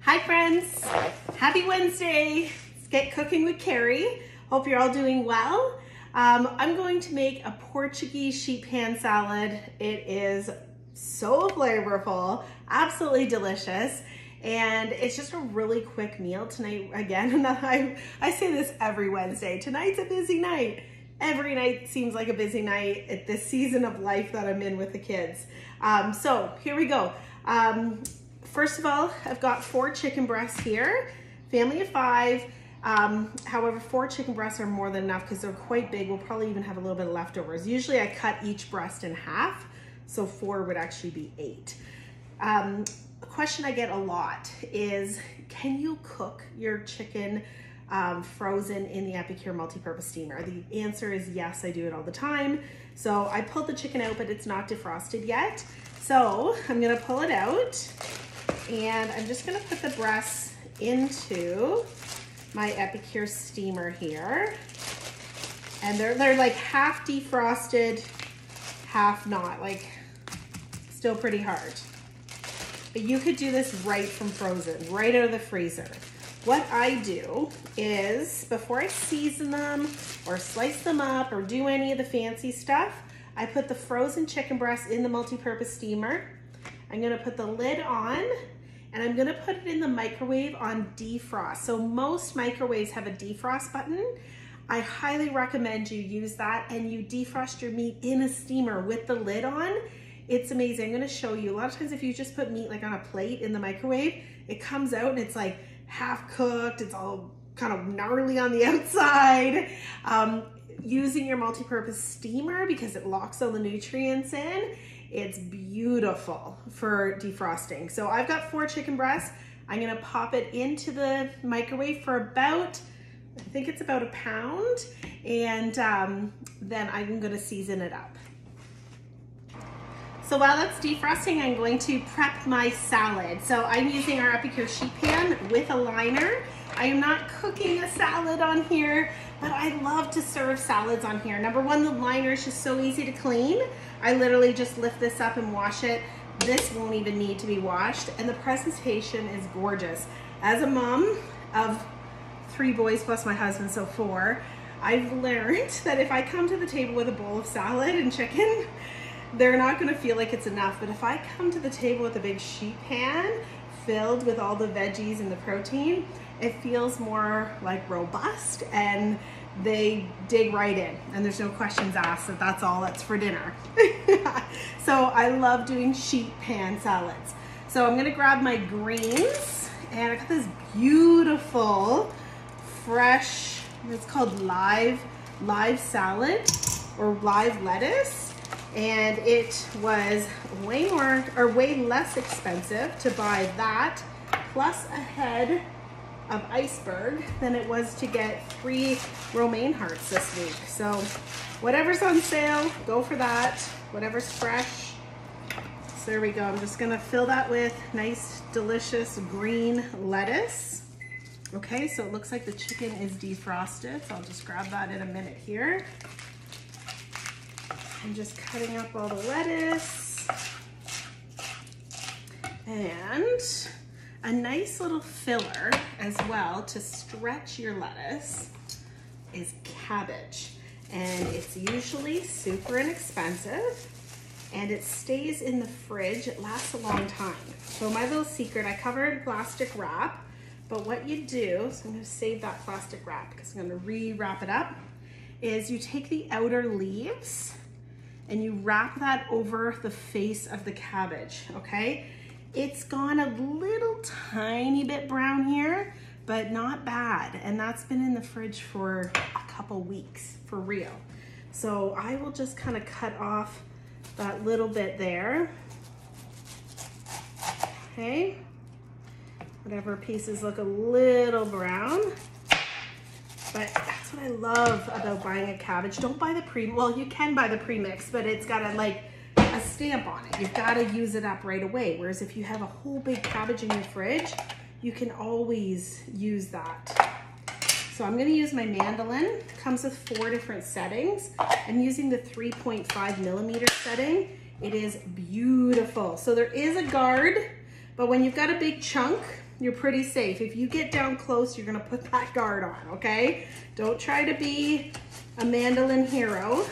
Hi friends, happy Wednesday. Let's get cooking with Carrie. Hope you're all doing well. I'm going to make a Portuguese sheet pan salad. It is so flavorful, absolutely delicious. And it's just a really quick meal tonight. Again, I say this every Wednesday. Tonight's a busy night. Every night seems like a busy night at this season of life that I'm in with the kids. So here we go. First of all, I've got 4 chicken breasts here, family of 5. However, 4 chicken breasts are more than enough because they're quite big. We'll probably even have a little bit of leftovers. Usually I cut each breast in half, so 4 would actually be 8. A question I get a lot is, can you cook your chicken frozen in the Epicure multi-purpose steamer? The answer is yes, I do it all the time. So I pulled the chicken out, but it's not defrosted yet. So I'm gonna pull it out and I'm just gonna put the breasts into my Epicure steamer here. And they're like half defrosted, half not, like still pretty hard. But you could do this right from frozen, right out of the freezer. What I do is, before I season them or slice them up or do any of the fancy stuff, I put the frozen chicken breast in the multi-purpose steamer. I'm gonna put the lid on and I'm gonna put it in the microwave on defrost. So most microwaves have a defrost button. I highly recommend you use that and you defrost your meat in a steamer with the lid on. It's amazing. I'm gonna show you. A lot of times if you just put meat like on a plate in the microwave, it comes out and it's like half cooked, it's all kind of gnarly on the outside. Using your multi-purpose steamer, because it locks all the nutrients in, it's beautiful for defrosting. So I've got 4 chicken breasts. I'm gonna pop it into the microwave for about, I think it's about 1 pound, and then I'm gonna season it up. So while that's defrosting, I'm going to prep my salad. So I'm using our Epicure sheet pan with a liner. I am not cooking a salad on here, but I love to serve salads on here. Number one, the liner is just so easy to clean. I literally just lift this up and wash it. This won't even need to be washed, and the presentation is gorgeous. As a mom of 3 boys plus my husband, so 4, I've learned that if I come to the table with a bowl of salad and chicken, they're not gonna feel like it's enough. But if I come to the table with a big sheet pan filled with all the veggies and the protein, it feels more like robust and they dig right in and there's no questions asked that that's all that's for dinner. So I love doing sheet pan salads. So I'm gonna grab my greens and I got this beautiful fresh, it's called live salad or live lettuce. And it was way less expensive to buy that plus a head of iceberg than it was to get 3 romaine hearts this week. So whatever's on sale, go for that. Whatever's fresh. So there we go. I'm just gonna fill that with nice, delicious green lettuce. Okay, so it looks like the chicken is defrosted. So I'll just grab that in a minute here. I'm just cutting up all the lettuce. And a nice little filler as well to stretch your lettuce is cabbage. And it's usually super inexpensive and it stays in the fridge. It lasts a long time. So my little secret, I covered plastic wrap, but what you do, so I'm gonna save that plastic wrap because I'm gonna re-wrap it up, is you take the outer leaves and you wrap that over the face of the cabbage, okay? It's gone a little tiny bit brown here, but not bad. And that's been in the fridge for a couple weeks, for real. So I will just kind of cut off that little bit there. Okay, whatever pieces look a little brown. But that's what I love about buying a cabbage. Don't buy the well, you can buy the premix, but it's got a stamp on it. You've got to use it up right away. Whereas if you have a whole big cabbage in your fridge, you can always use that. So I'm going to use my mandolin. It comes with 4 different settings. I'm using the 3.5 millimeter setting. It is beautiful. So there is a guard, but when you've got a big chunk, you're pretty safe. If you get down close, you're gonna put that guard on, okay? Don't try to be a mandolin hero.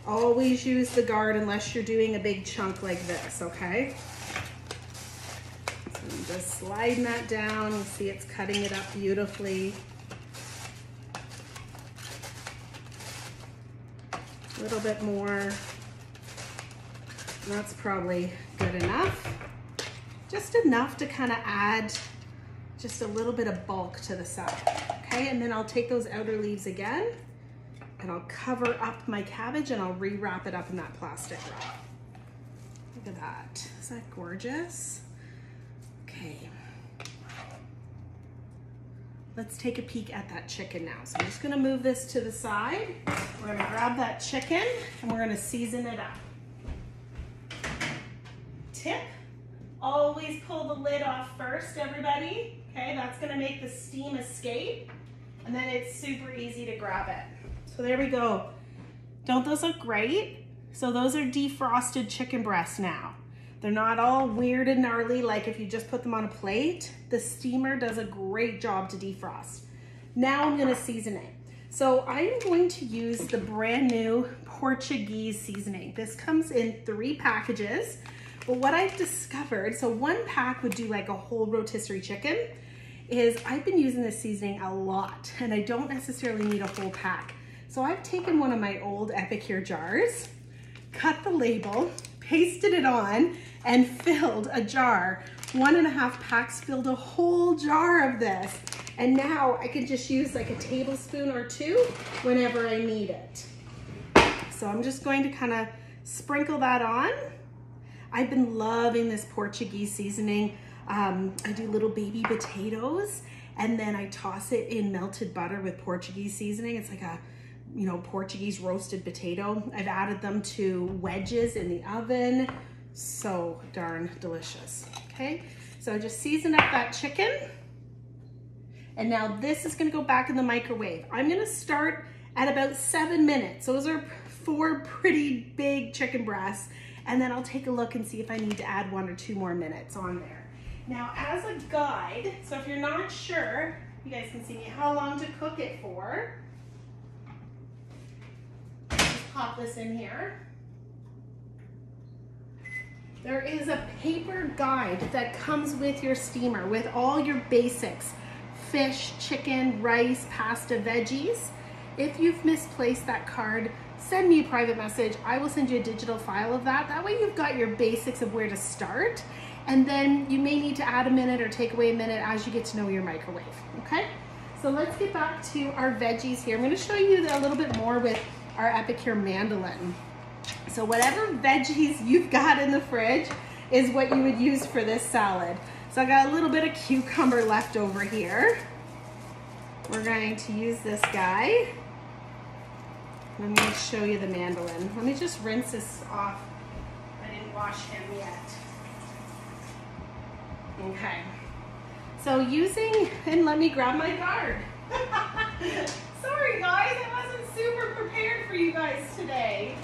Always use the guard unless you're doing a big chunk like this, okay? So I'm just sliding that down. You see it's cutting it up beautifully. A little bit more. That's probably good enough. Just enough to kind of add just a little bit of bulk to the side, okay? And then I'll take those outer leaves again and I'll cover up my cabbage and I'll re-wrap it up in that plastic wrap. Look at that. Is that gorgeous? Okay. Let's take a peek at that chicken now. So I'm just gonna move this to the side. We're gonna grab that chicken and we're gonna season it up. Tip, always pull the lid off first, everybody. Okay, that's gonna make the steam escape and then it's super easy to grab it. So there we go. Don't those look great? So those are defrosted chicken breasts now. They're not all weird and gnarly like if you just put them on a plate. The steamer does a great job to defrost. Now I'm gonna season it. So I'm going to use the brand new Portuguese seasoning. This comes in 3 packages. But what I've discovered, so 1 pack would do like a whole rotisserie chicken, is I've been using this seasoning a lot and I don't necessarily need a whole pack. So I've taken one of my old Epicure jars, cut the label, pasted it on, and filled a jar. 1.5 packs, filled a whole jar of this. And now I can just use like a tablespoon or 2 whenever I need it. So I'm just going to kind of sprinkle that on. I've been loving this Portuguese seasoning. I do little baby potatoes and then I toss it in melted butter with Portuguese seasoning. It's like a, you know, Portuguese roasted potato. I've added them to wedges in the oven. So darn delicious, okay? So I just seasoned up that chicken. And now this is gonna go back in the microwave. I'm gonna start at about 7 minutes. Those are 4 pretty big chicken breasts. And then I'll take a look and see if I need to add 1 or 2 more minutes on there. Now, as a guide, so if you're not sure, you guys can see me, how long to cook it for. Just pop this in here. There is a paper guide that comes with your steamer with all your basics, fish, chicken, rice, pasta, veggies. If you've misplaced that card, send me a private message. I will send you a digital file of that. That way you've got your basics of where to start. And then you may need to add a minute or take away a minute as you get to know your microwave, okay? So let's get back to our veggies here. I'm gonna show you a little bit more with our Epicure mandolin. So whatever veggies you've got in the fridge is what you would use for this salad. So I got a little bit of cucumber left over here. We're going to use this guy. Let me show you the mandolin. Let me just rinse this off. I didn't wash him yet. Okay. So using, and let me grab my guard. Sorry guys, I wasn't super prepared for you guys today.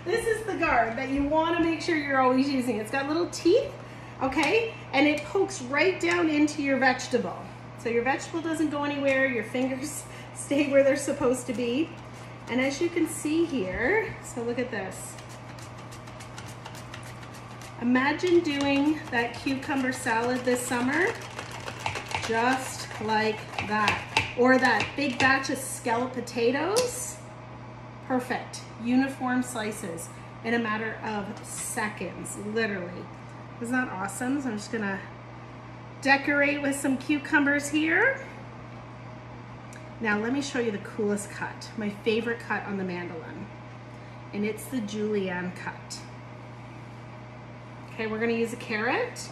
This is the guard that you want to make sure you're always using. It's got little teeth, okay? And it pokes right down into your vegetable. So your vegetable doesn't go anywhere, your fingers stay where they're supposed to be. And as you can see here, so look at this. Imagine doing that cucumber salad this summer, just like that. Or that big batch of scalloped potatoes. Perfect, uniform slices in a matter of seconds, literally. Isn't that awesome? So I'm just gonna decorate with some cucumbers here. Now let me show you the coolest cut, my favorite cut on the mandolin. And it's the julienne cut. Okay, we're gonna use a carrot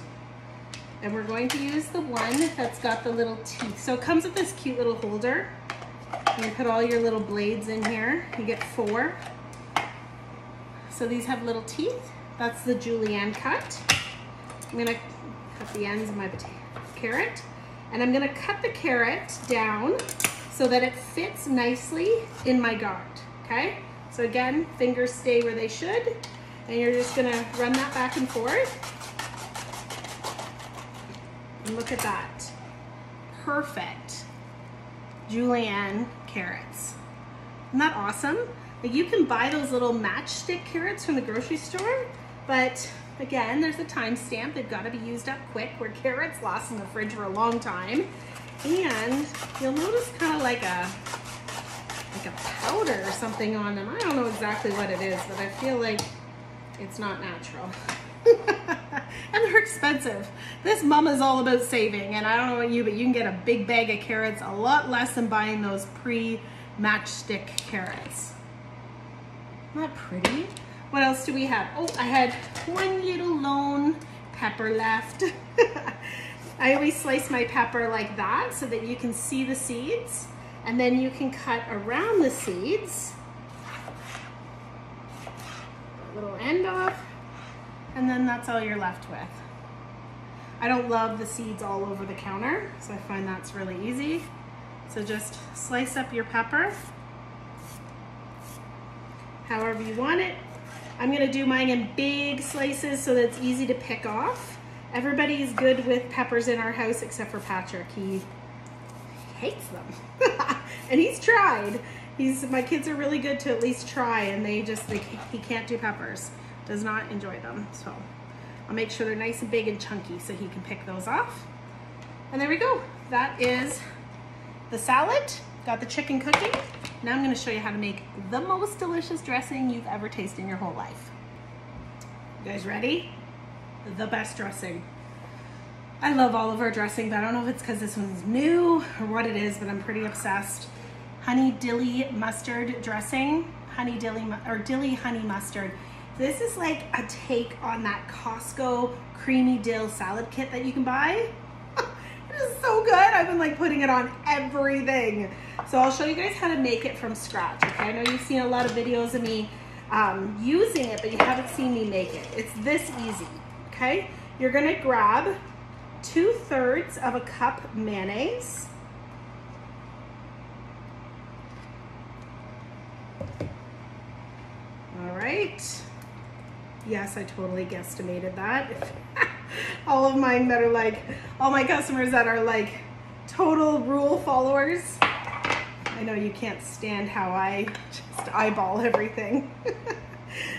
and we're going to use the one that's got the little teeth. So it comes with this cute little holder. You put all your little blades in here. You get 4. So these have little teeth. That's the julienne cut. I'm gonna cut the ends of my carrot and I'm gonna cut the carrot down so that it fits nicely in my guard, okay? So again, fingers stay where they should, and you're just gonna run that back and forth. And look at that. Perfect julienne carrots. Isn't that awesome? Like, you can buy those little matchstick carrots from the grocery store, but again, there's a timestamp. They've got to be used up quick, where carrots last in the fridge for a long time. And you'll notice kind of like a powder or something on them. I don't know exactly what it is, but I feel like it's not natural. And they're expensive. This mama's all about saving, and I don't know about you, but you can get a big bag of carrots a lot less than buying those pre-matchstick carrots. Isn't that pretty? What else do we have? Oh, I had one little lone pepper left. I always slice my pepper like that so that you can see the seeds, and then you can cut around the seeds. A little end off, and then that's all you're left with. I don't love the seeds all over the counter, so I find that's really easy. So just slice up your pepper however you want it. I'm gonna do mine in big slices so that it's easy to pick off. Everybody is good with peppers in our house except for Patrick. He hates them. And he's tried. My kids are really good to at least try, and he can't do peppers. Does not enjoy them. So I'll make sure they're nice and big and chunky so he can pick those off. And there we go. That is the salad. Got the chicken cooking. Now I'm going to show you how to make the most delicious dressing you've ever tasted in your whole life. You guys ready? The best dressing. I love all of our dressing, but I don't know if it's because this one's new or what it is, but I'm pretty obsessed. Honey dilly mustard dressing. Dilly honey mustard. This is like a take on that Costco creamy dill salad kit that you can buy. It is so good. I've been like putting it on everything. So I'll show you guys how to make it from scratch. Okay, I know you've seen a lot of videos of me using it, but you haven't seen me make it. It's this easy, okay? You're gonna grab 2/3 of a cup mayonnaise. All right. Yes, I totally guesstimated that. All of mine that are like, all my customers that are like total rule followers. I know you can't stand how I just eyeball everything.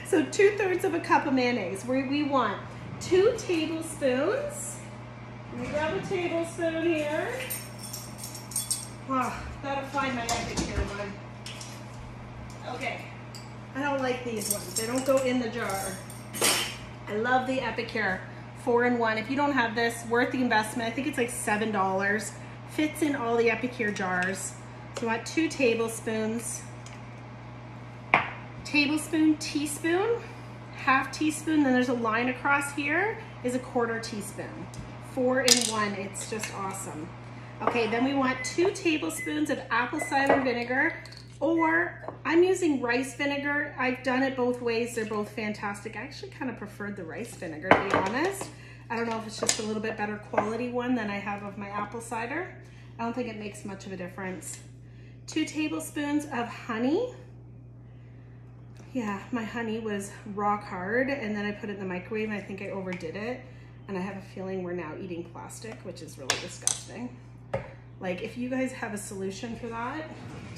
So 2/3 of a cup of mayonnaise. We want 2 tablespoons. Let me grab a tablespoon here. Oh, gotta find my epicure one. Okay. I don't like these ones. They don't go in the jar. I love the epicure 4-in-1. If you don't have this, worth the investment. I think it's like $7. Fits in all the epicure jars. So I want 2 tablespoons. Tablespoon, teaspoon, half teaspoon. Then there's a line across here is a 1/4 teaspoon. 4-in-1. It's just awesome. Okay, then we want 2 tablespoons of apple cider vinegar, or I'm using rice vinegar. I've done it both ways. They're both fantastic. I actually kind of preferred the rice vinegar, to be honest. I don't know if it's just a little bit better quality one than I have of my apple cider. I don't think it makes much of a difference. 2 tablespoons of honey. Yeah, my honey was rock hard, and then I put it in the microwave, and I think I overdid it. And I have a feeling we're now eating plastic, which is really disgusting. Like, if you guys have a solution for that,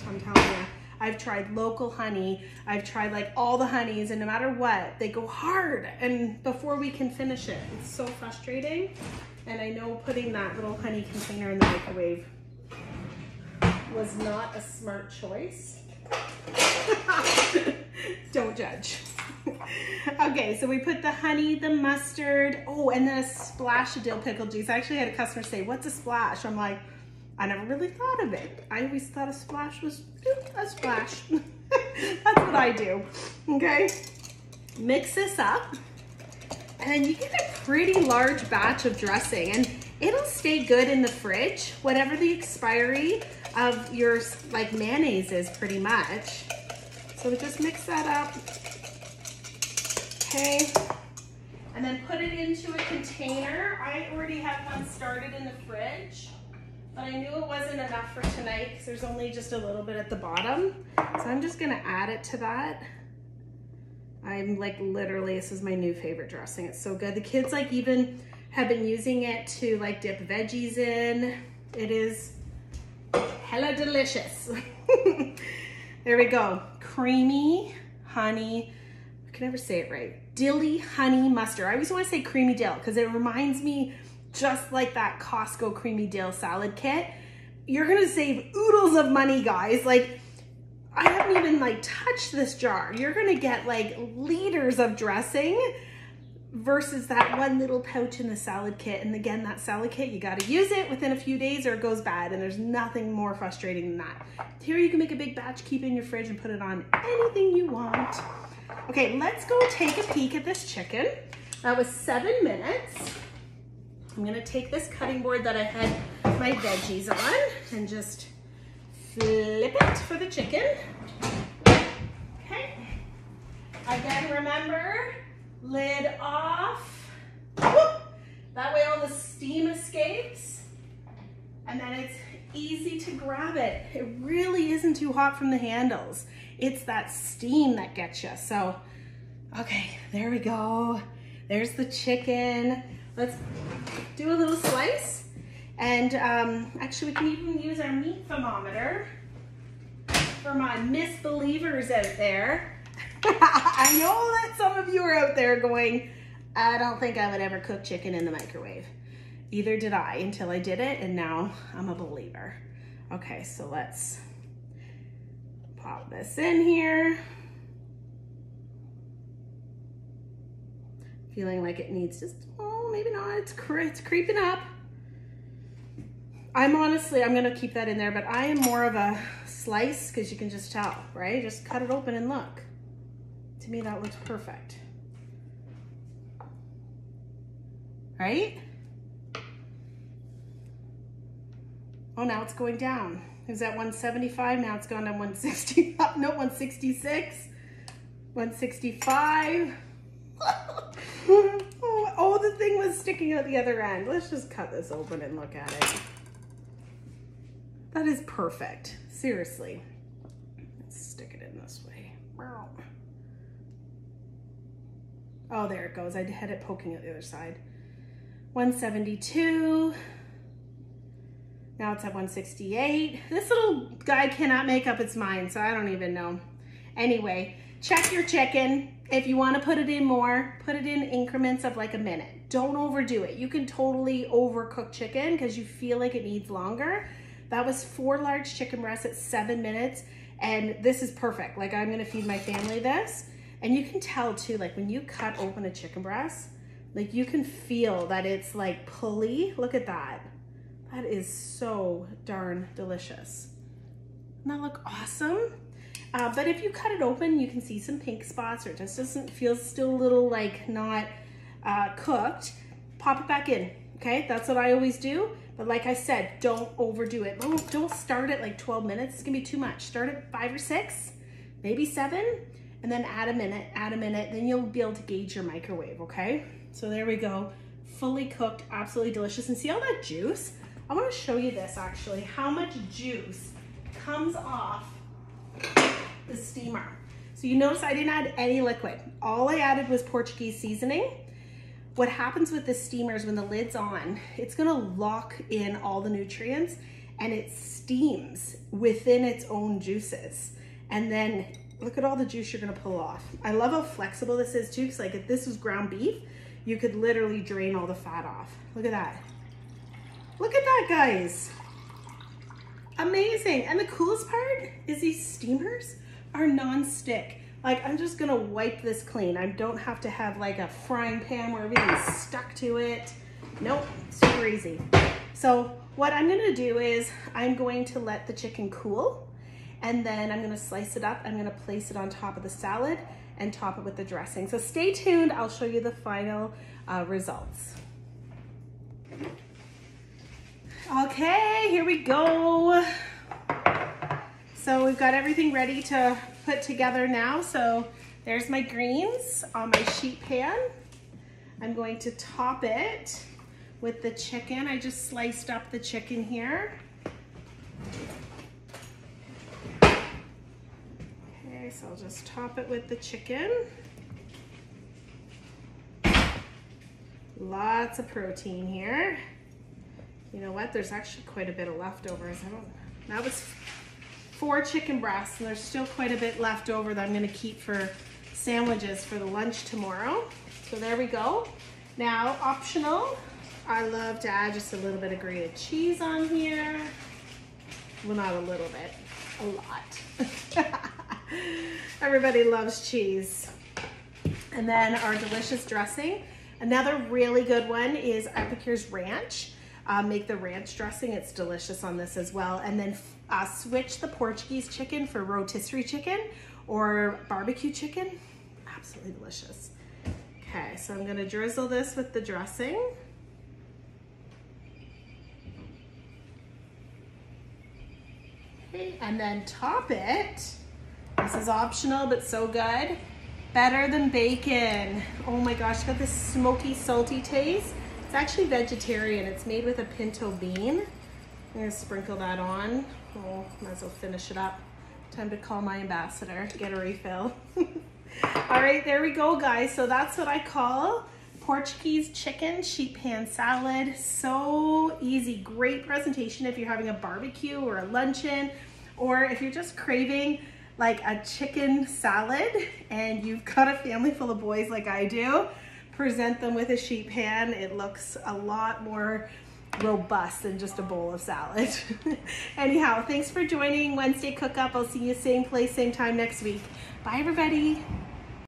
I'm telling you, I've tried local honey. I've tried like all the honeys, and no matter what, they go hard. And before we can finish it, it's so frustrating. And I know putting that little honey container in the microwave was not a smart choice. Don't judge. Okay, so we put the honey, the mustard, oh, and then a splash of dill pickle juice. I actually had a customer say, what's a splash? I'm like, I never really thought of it. I always thought a splash was a splash. That's what I do, okay? Mix this up, and then you get a pretty large batch of dressing, and it'll stay good in the fridge, whatever the expiry of your like mayonnaise is, pretty much. So we just mix that up, okay? And then put it into a container. I already have one started in the fridge, but I knew it wasn't enough for tonight because there's only just a little bit at the bottom. So I'm just gonna add it to that. I'm like, literally, this is my new favorite dressing. It's so good. The kids like even have been using it to like dip veggies in. It is hella delicious. There we go. Creamy honey, I can never say it right. Dilly honey mustard. I always want to say creamy dill because it reminds me just like that Costco creamy dill salad kit. You're gonna save oodles of money, guys. Like, I haven't even like touched this jar. You're gonna get like liters of dressing versus that one little pouch in the salad kit. And again, that salad kit, you gotta use it within a few days or it goes bad, and there's nothing more frustrating than that. Here you can make a big batch, keep it in your fridge and put it on anything you want. Okay, let's go take a peek at this chicken. That was 7 minutes. I'm gonna take this cutting board that I had my veggies on and just flip it for the chicken. Okay. Again, remember, lid off. Whoop. That way all the steam escapes. And then it's easy to grab it. It really isn't too hot from the handles. It's that steam that gets you. So, okay, there we go. There's the chicken. Let's do a little slice. And actually we can even use our meat thermometer for my misbelievers out there. I know that some of you are out there going, I don't think I would ever cook chicken in the microwave. Either did I until I did it, and now I'm a believer. Okay, so let's pop this in here. Feeling like it needs just, oh, maybe not, it's creeping up. I'm gonna keep that in there, but I am more of a slice because you can just tell, right? Just cut it open and look. To me, that looks perfect. Right? Oh, now it's going down. It was at 175, now it's gone to 160, no, 166, 165. Oh, the thing was sticking out the other end. Let's just cut this open and look at it. That is perfect, seriously. Let's stick it in this way. Oh, there it goes. I had it poking at the other side. 172. Now it's at 168. This little guy cannot make up its mind, so I don't even know. Anyway, check your chicken. If you want to put it in more, put it in increments of like a minute. Don't overdo it. You can totally overcook chicken because you feel like it needs longer. That was 4 large chicken breasts at 7 minutes, and this is perfect. Like, I'm gonna feed my family this. And you can tell too, like when you cut open a chicken breast, like you can feel that it's like pulley. Look at that. That is so darn delicious. Doesn't that look awesome? But if you cut it open, you can see some pink spots, or it just doesn't feel still a little like not cooked. Pop it back in, okay? That's what I always do. But like I said, don't overdo it. Don't start at like 12 minutes. It's gonna be too much. Start at 5 or 6, maybe 7, and then add a minute, then you'll be able to gauge your microwave, okay? So there we go, fully cooked, absolutely delicious. And see all that juice? I wanna show you this actually, how much juice comes off the steamer. So you notice I didn't add any liquid. All I added was Portuguese seasoning. What happens with the steamer is when the lid's on, it's gonna lock in all the nutrients and it steams within its own juices. And then look at all the juice you're gonna pull off. I love how flexible this is too, because like if this was ground beef, you could literally drain all the fat off. Look at that. Look at that, guys. Amazing. And the coolest part is these steamers are non-stick. Like, I'm just gonna wipe this clean. I don't have to have like a frying pan where everything's stuck to it. Nope, super easy. So what I'm gonna do is I'm going to let the chicken cool, and then I'm gonna slice it up. I'm gonna place it on top of the salad and top it with the dressing. So stay tuned, I'll show you the final results. Okay, here we go. So we've got everything ready to put together now. So there's my greens on my sheet pan. I'm going to top it with the chicken. I just sliced up the chicken here. Okay, so I'll just top it with the chicken. Lots of protein here. You know what? There's actually quite a bit of leftovers. That was 4 chicken breasts, and there's still quite a bit left over that I'm gonna keep for sandwiches for the lunch tomorrow. So there we go. Now, optional, I love to add just a little bit of grated cheese on here. Well, not a little bit, a lot. Everybody loves cheese. And then our delicious dressing. Another really good one is Epicure's ranch. Make the ranch dressing, it's delicious on this as well. And then switch the Portuguese chicken for rotisserie chicken or barbecue chicken. Absolutely delicious. Okay, so I'm gonna drizzle this with the dressing. Okay, and then top it. This is optional, but so good. Better than bacon. Oh my gosh, got this smoky, salty taste. It's actually vegetarian. It's made with a pinto bean. I'm gonna sprinkle that on. Oh, might as well finish it up. Time to call my ambassador, get a refill. All right, there we go, guys. So that's what I call Portuguese chicken sheet pan salad. So easy, great presentation if you're having a barbecue or a luncheon, or if you're just craving like a chicken salad and you've got a family full of boys like I do, present them with a sheet pan. It looks a lot more robust than just a bowl of salad. Anyhow, thanks for joining Wednesday Cook Up. I'll see you same place, same time next week. Bye, everybody.